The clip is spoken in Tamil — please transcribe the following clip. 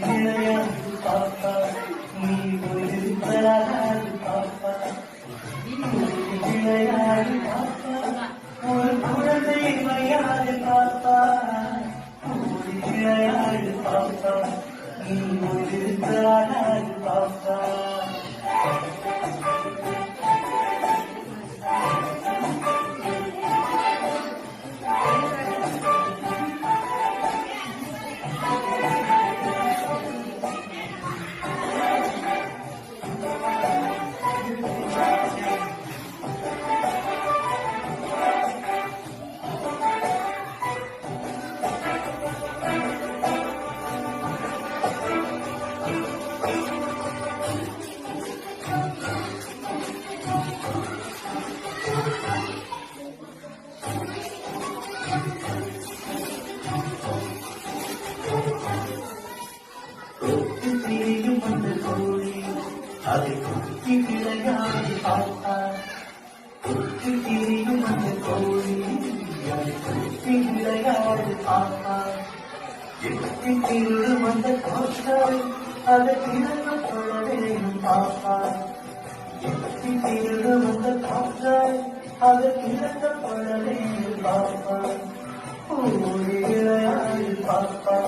விளையாடு பாப்பா நீ ஒரு விளையாடு பாப்பா விளையாடு பாப்பா ஒரு குழந்தை விளையாடு பாப்பா விளையாடு பாப்பா நீ ஒரு விளையாடு பாப்பா திரியும் அந்த கோழி அதை குத்தி விளையாடி பாப்பா குத்தி திரியும் அந்த கோழி அதை குத்தி விளையாடி பாப்பா எட்டி திருடும் அந்த காற்றாய் அதை திறந்து கொள்ள வேண்டும் பாப்பா எட்டி திருடும் அந்த காற்றாய் அதை திறந்து கொள்ள வேண்டும் பாப்பா விளையாடி பாப்பா